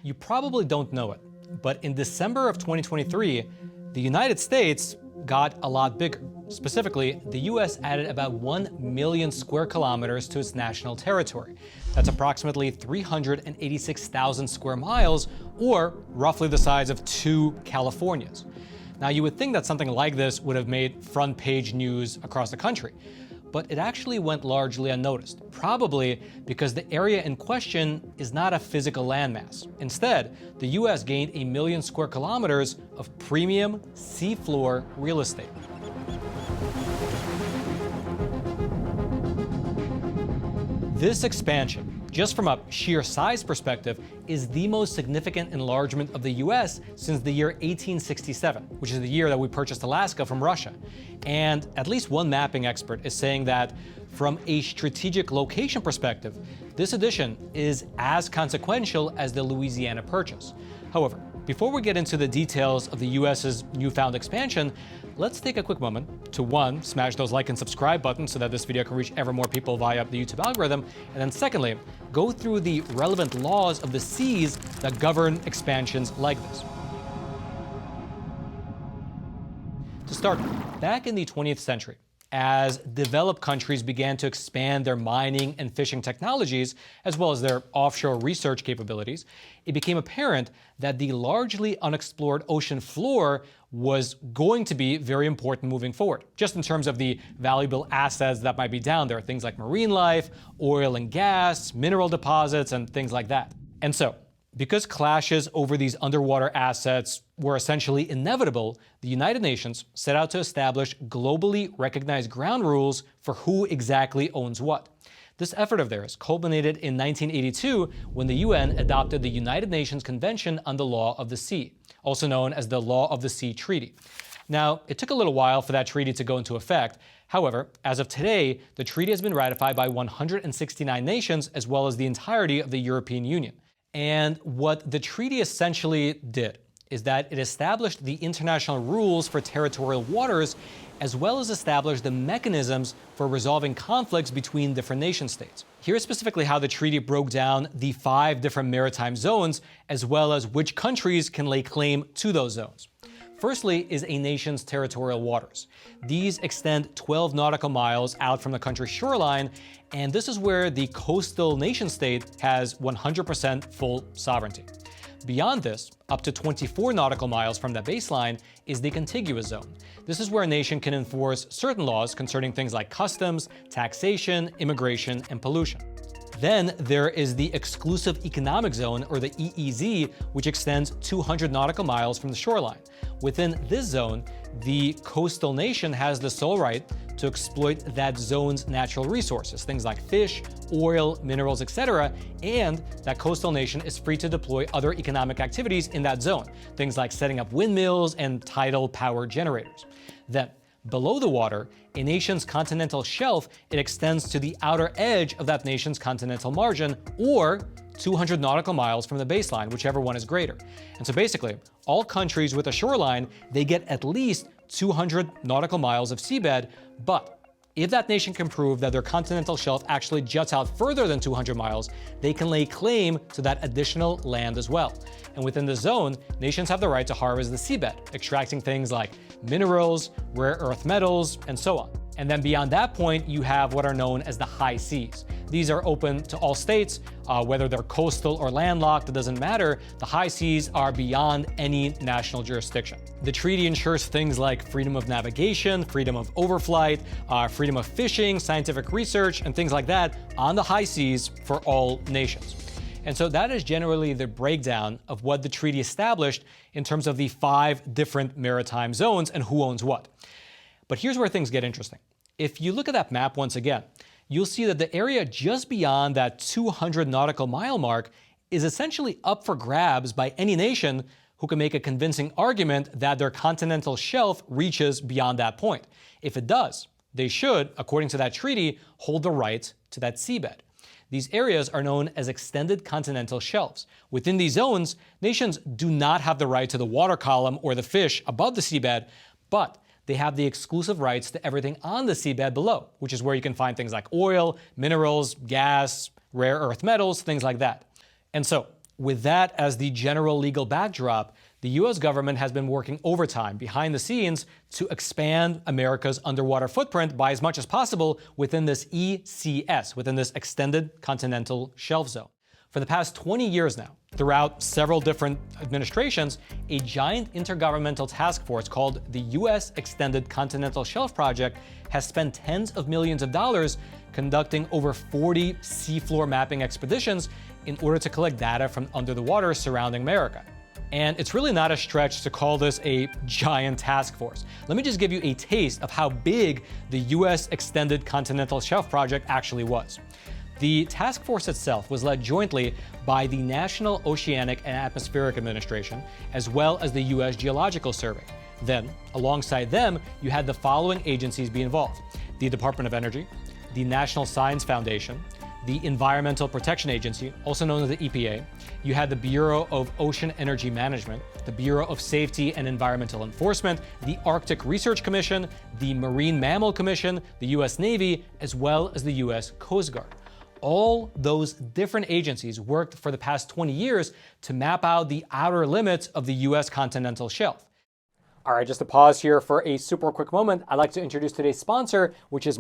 You probably don't know it, but in December of 2023, the United States got a lot bigger. Specifically, the US added about 1 million square kilometers to its national territory. That's approximately 386,000 square miles, or roughly the size of 2 Californias. Now, you would think that something like this would have made front page news across the country, but it actually went largely unnoticed, probably because the area in question is not a physical landmass. Instead, the US gained 1 million square kilometers of premium seafloor real estate. This expansion, just from a sheer size perspective, is the most significant enlargement of the US since the year 1867, which is the year that we purchased Alaska from Russia. And at least one mapping expert is saying that from a strategic location perspective, this addition is as consequential as the Louisiana Purchase. However, before we get into the details of the US's newfound expansion, let's take a quick moment to, one, smash those like and subscribe buttons so that this video can reach ever more people via the YouTube algorithm, and then secondly, go through the relevant laws of the seas that govern expansions like this. To start, back in the 20th century, as developed countries began to expand their mining and fishing technologies, as well as their offshore research capabilities, it became apparent that the largely unexplored ocean floor was going to be very important moving forward, just in terms of the valuable assets that might be down there, things like marine life, oil and gas, mineral deposits, and things like that. And so, because clashes over these underwater assets were essentially inevitable, the United Nations set out to establish globally recognized ground rules for who exactly owns what. This effort of theirs culminated in 1982 when the UN adopted the United Nations Convention on the Law of the Sea, also known as the Law of the Sea Treaty. Now, it took a little while for that treaty to go into effect. However, as of today, the treaty has been ratified by 169 nations, as well as the entirety of the European Union. And what the treaty essentially did is that it established the international rules for territorial waters, as well as established the mechanisms for resolving conflicts between different nation states. Here's specifically how the treaty broke down the 5 different maritime zones, as well as which countries can lay claim to those zones. Firstly is a nation's territorial waters. These extend 12 nautical miles out from the country's shoreline, and this is where the coastal nation state has 100% full sovereignty. Beyond this, up to 24 nautical miles from that baseline, is the contiguous zone. This is where a nation can enforce certain laws concerning things like customs, taxation, immigration, and pollution. Then there is the exclusive economic zone, or the EEZ, which extends 200 nautical miles from the shoreline. Within this zone, the coastal nation has the sole right to exploit that zone's natural resources, things like fish, oil, minerals, etc., and that coastal nation is free to deploy other economic activities in that zone, things like setting up windmills and tidal power generators. Then, below the water, a nation's continental shelf, it extends to the outer edge of that nation's continental margin, or 200 nautical miles from the baseline, whichever one is greater. And so basically, all countries with a shoreline, they get at least 200 nautical miles of seabed, but if that nation can prove that their continental shelf actually juts out further than 200 miles, they can lay claim to that additional land as well. And within the zone, nations have the right to harvest the seabed, extracting things like minerals, rare earth metals, and so on. And then beyond that point, you have what are known as the high seas. These are open to all states, whether they're coastal or landlocked, it doesn't matter. The high seas are beyond any national jurisdiction. The treaty ensures things like freedom of navigation, freedom of overflight, freedom of fishing, scientific research, and things like that on the high seas for all nations. And so that is generally the breakdown of what the treaty established in terms of the 5 different maritime zones and who owns what. But here's where things get interesting. If you look at that map once again, you'll see that the area just beyond that 200 nautical mile mark is essentially up for grabs by any nation who can make a convincing argument that their continental shelf reaches beyond that point. If it does, they should, according to that treaty, hold the right to that seabed. These areas are known as extended continental shelves. Within these zones, nations do not have the right to the water column or the fish above the seabed, but they have the exclusive rights to everything on the seabed below, which is where you can find things like oil, minerals, gas, rare earth metals, things like that. And so, With that as the general legal backdrop, the U.S. government has been working overtime behind the scenes to expand America's underwater footprint by as much as possible within this ECS, within this extended continental shelf zone. For the past 20 years now, throughout several different administrations, a giant intergovernmental task force called the U.S. Extended Continental Shelf Project has spent tens of millions of dollars conducting over 40 seafloor mapping expeditions in order to collect data from under the water surrounding America. And it's really not a stretch to call this a giant task force. Let me just give you a taste of how big the U.S. Extended Continental Shelf Project actually was. The task force itself was led jointly by the National Oceanic and Atmospheric Administration, as well as the U.S. Geological Survey. Then, alongside them, you had the following agencies be involved: the Department of Energy, the National Science Foundation, the Environmental Protection Agency, also known as the EPA. You had the Bureau of Ocean Energy Management, the Bureau of Safety and Environmental Enforcement, the Arctic Research Commission, the Marine Mammal Commission, the U.S. Navy, as well as the U.S. Coast Guard. All those different agencies worked for the past 20 years to map out the outer limits of the U.S. continental shelf. All right, just to pause here for a super quick moment, I'd like to introduce today's sponsor, which is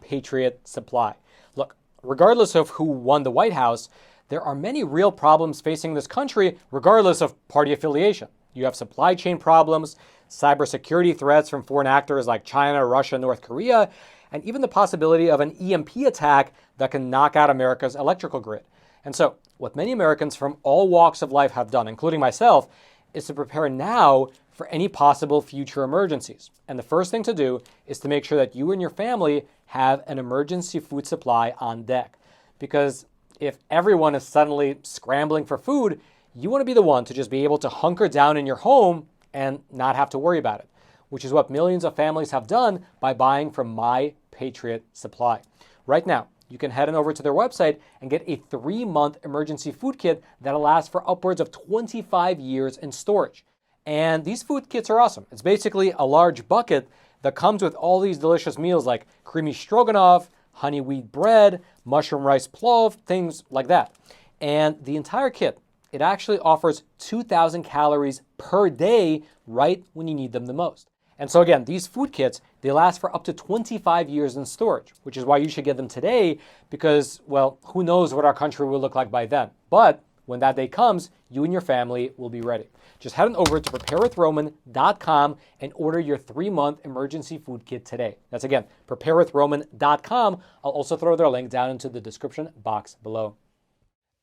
Patriot Supply. Look, regardless of who won the White House, there are many real problems facing this country, regardless of party affiliation. You have supply chain problems, cybersecurity threats from foreign actors like China, Russia, North Korea, and even the possibility of an EMP attack that can knock out America's electrical grid. And so, what many Americans from all walks of life have done, including myself, is to prepare now for any possible future emergencies. And the first thing to do is to make sure that you and your family have an emergency food supply on deck. Because if everyone is suddenly scrambling for food, you want to be the one to just be able to hunker down in your home and not have to worry about it, which is what millions of families have done by buying from Patriot Supply. Right now, you can head on over to their website and get a 3-month emergency food kit that'll last for upwards of 25 years in storage. And these food kits are awesome. It's basically a large bucket that comes with all these delicious meals like creamy stroganoff, honey wheat bread, mushroom rice plov, things like that. And the entire kit, it actually offers 2,000 calories per day right when you need them the most. And so again, these food kits, they last for up to 25 years in storage, which is why you should get them today because, well, who knows what our country will look like by then. But when that day comes, you and your family will be ready. Just head on over to preparedwithroman.com and order your 3-month emergency food kit today. That's again, preparedwithroman.com. I'll also throw their link down into the description box below.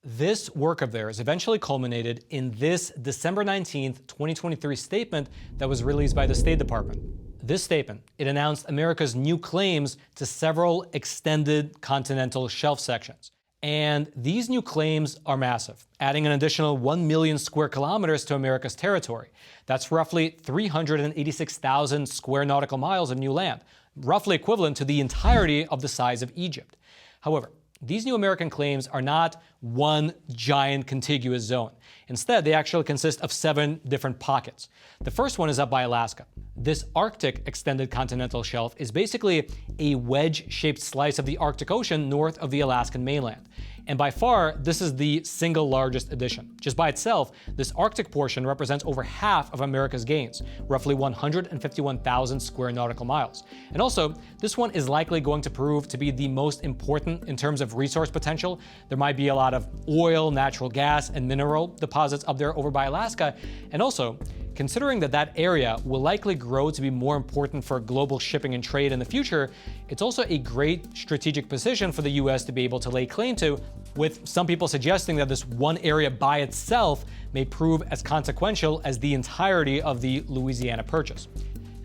This work of theirs eventually culminated in this December 19th, 2023 statement that was released by the State Department. This statement, it announced America's new claims to several extended continental shelf sections. And these new claims are massive, adding an additional 1 million square kilometers to America's territory. That's roughly 386,000 square nautical miles of new land, roughly equivalent to the entirety of the size of Egypt. However, these new American claims are not one giant contiguous zone. Instead, they actually consist of 7 different pockets. The first one is up by Alaska. This Arctic extended continental shelf is basically a wedge-shaped slice of the Arctic Ocean north of the Alaskan mainland. And by far, this is the single largest addition. Just by itself, this Arctic portion represents over half of America's gains, roughly 151,000 square nautical miles. And also, this one is likely going to prove to be the most important in terms of resource potential. There might be a lot of oil, natural gas, and mineral deposits up there over by Alaska. And also, considering that that area will likely grow to be more important for global shipping and trade in the future, it's also a great strategic position for the U.S. to be able to lay claim to, with some people suggesting that this one area by itself may prove as consequential as the entirety of the Louisiana Purchase.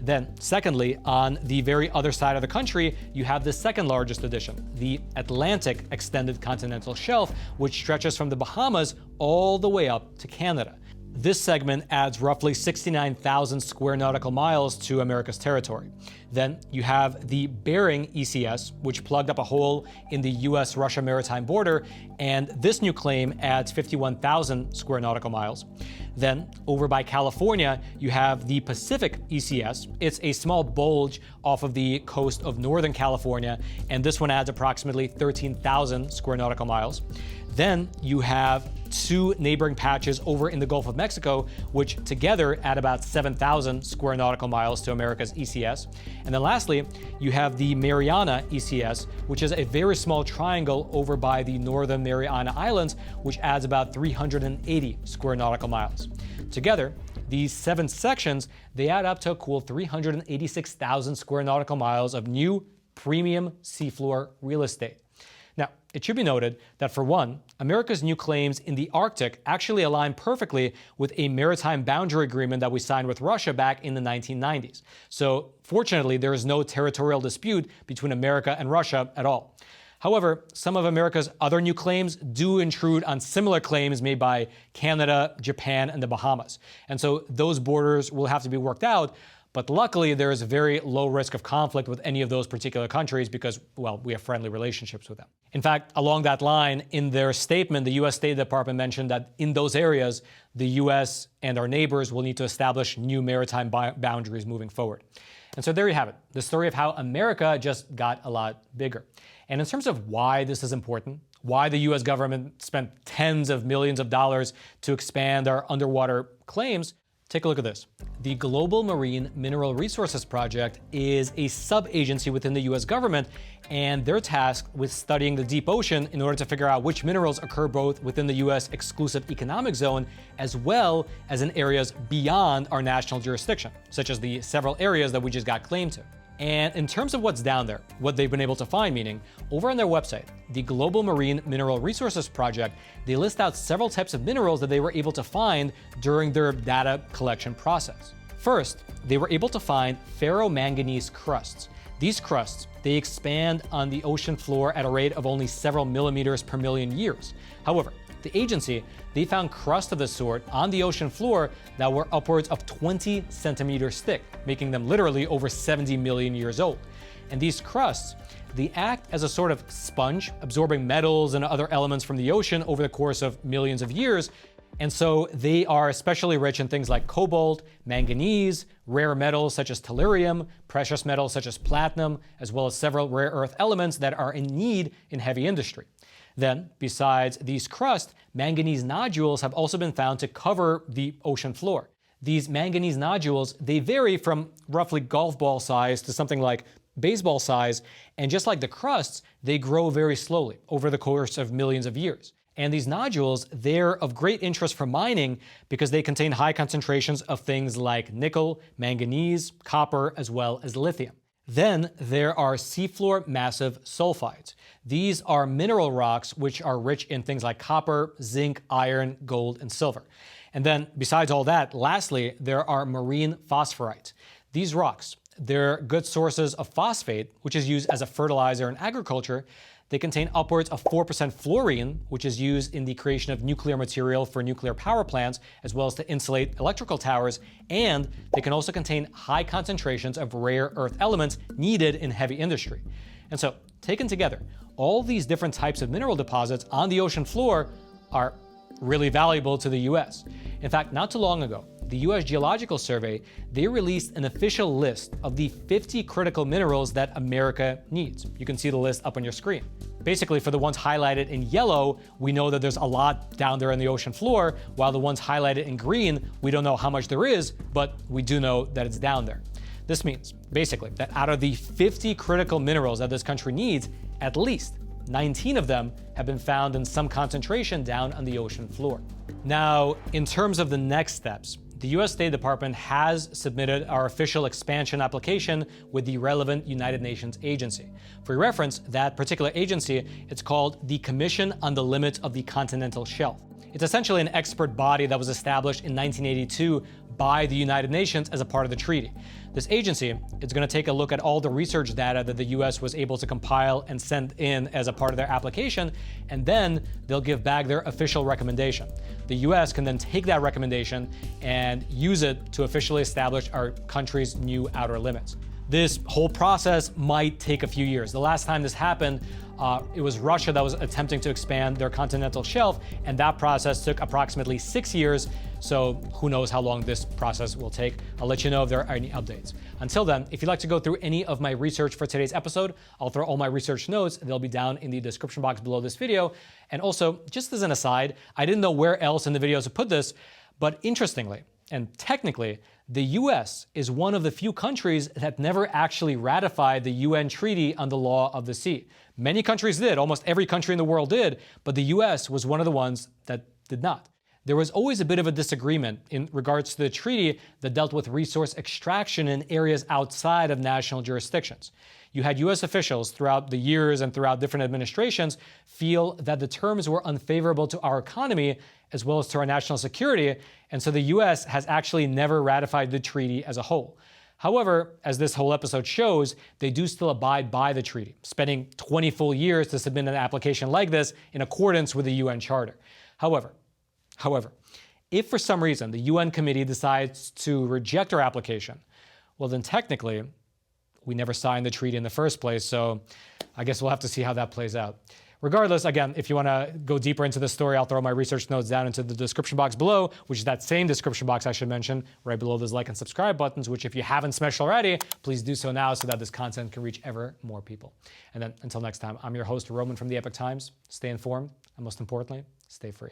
Then, secondly, on the very other side of the country, you have the second largest addition, the Atlantic Extended Continental Shelf, which stretches from the Bahamas all the way up to Canada. This segment adds roughly 69,000 square nautical miles to America's territory. Then you have the Bering ECS, which plugged up a hole in the US-Russia maritime border, and this new claim adds 51,000 square nautical miles. Then, over by California, you have the Pacific ECS. It's a small bulge off of the coast of Northern California, and this one adds approximately 13,000 square nautical miles. Then you have two neighboring patches over in the Gulf of Mexico, which together add about 7,000 square nautical miles to America's ECS. And then lastly, you have the Mariana ECS, which is a very small triangle over by the Northern Mariana Islands, which adds about 380 square nautical miles. Together, these 7 sections, they add up to a cool 386,000 square nautical miles of new premium seafloor real estate. Now, it should be noted that for one, America's new claims in the Arctic actually align perfectly with a maritime boundary agreement that we signed with Russia back in the 1990s. So fortunately, there is no territorial dispute between America and Russia at all. However, some of America's other new claims do intrude on similar claims made by Canada, Japan, and the Bahamas. And so those borders will have to be worked out. But luckily, there is a very low risk of conflict with any of those particular countries because, well, we have friendly relationships with them. In fact, along that line, in their statement, the U.S. State Department mentioned that in those areas, the U.S. and our neighbors will need to establish new maritime boundaries moving forward. And so there you have it, the story of how America just got a lot bigger. And in terms of why this is important, why the U.S. government spent tens of millions of dollars to expand our underwater claims, take a look at this. The Global Marine Mineral Resources Project is a sub-agency within the U.S. government, and they're tasked with studying the deep ocean in order to figure out which minerals occur both within the U.S. exclusive economic zone as well as in areas beyond our national jurisdiction, such as the several areas that we just got claim to. And in terms of what's down there, what they've been able to find, meaning over on their website, the Global Marine Mineral Resources Project, they list out several types of minerals that they were able to find during their data collection process. First, they were able to find ferromanganese crusts. These crusts, they expand on the ocean floor at a rate of only several millimeters per million years. However, the agency, they found crusts of this sort on the ocean floor that were upwards of 20 centimeters thick, making them literally over 70 million years old. And these crusts, they act as a sort of sponge, absorbing metals and other elements from the ocean over the course of millions of years. And so they are especially rich in things like cobalt, manganese, rare metals such as tellurium, precious metals such as platinum, as well as several rare earth elements that are in need in heavy industry. Then, besides these crusts, manganese nodules have also been found to cover the ocean floor. These manganese nodules, they vary from roughly golf ball size to something like baseball size, and just like the crusts, they grow very slowly over the course of millions of years. And these nodules, they're of great interest for mining because they contain high concentrations of things like nickel, manganese, copper, as well as lithium. Then there are seafloor massive sulfides. These are mineral rocks which are rich in things like copper, zinc, iron, gold, and silver. And then besides all that, lastly, there are marine phosphorites. These rocks, they're good sources of phosphate, which is used as a fertilizer in agriculture. They contain upwards of 4% fluorine, which is used in the creation of nuclear material for nuclear power plants, as well as to insulate electrical towers, and they can also contain high concentrations of rare earth elements needed in heavy industry. And so, taken together, all these different types of mineral deposits on the ocean floor are really valuable to the U.S. In fact, not too long ago, the U.S. Geological Survey, they released an official list of the 50 critical minerals that America needs. You can see the list up on your screen. Basically, for the ones highlighted in yellow, we know that there's a lot down there in the ocean floor, while the ones highlighted in green, we don't know how much there is, but we do know that it's down there. This means, basically, that out of the 50 critical minerals that this country needs, at least 19 of them have been found in some concentration down on the ocean floor. Now, in terms of the next steps, the U.S. State Department has submitted our official expansion application with the relevant United Nations agency. For your reference, that particular agency, it's called the Commission on the Limits of the Continental Shelf. It's essentially an expert body that was established in 1982 by the United Nations as a part of the treaty. This agency is going to take a look at all the research data that the U.S. was able to compile and send in as a part of their application, and then they'll give back their official recommendation. The U.S. can then take that recommendation and use it to officially establish our country's new outer limits. This whole process might take a few years. The last time this happened, it was Russia that was attempting to expand their continental shelf, and that process took approximately 6 years. So who knows how long this process will take. I'll let you know if there are any updates. Until then, if you'd like to go through any of my research for today's episode, I'll throw all my research notes. They'll be down in the description box below this video. And also, just as an aside, I didn't know where else in the video to put this, but interestingly, and technically, the US is one of the few countries that never actually ratified the UN Treaty on the Law of the Sea. Many countries did, almost every country in the world did, but the US was one of the ones that did not. There was always a bit of a disagreement in regards to the treaty that dealt with resource extraction in areas outside of national jurisdictions. You had US officials throughout the years and throughout different administrations feel that the terms were unfavorable to our economy as well as to our national security, and so the US has actually never ratified the treaty as a whole. However, as this whole episode shows, they do still abide by the treaty, spending 20 full years to submit an application like this in accordance with the UN Charter. However, if for some reason the UN committee decides to reject our application, well then technically, we never signed the treaty in the first place, so I guess we'll have to see how that plays out. Regardless, again, if you want to go deeper into this story, I'll throw my research notes down into the description box below, which is that same description box I should mention, right below those like and subscribe buttons, which if you haven't smashed already, please do so now so that this content can reach ever more people. And then until next time, I'm your host, Roman from the Epoch Times. Stay informed, and most importantly, stay free.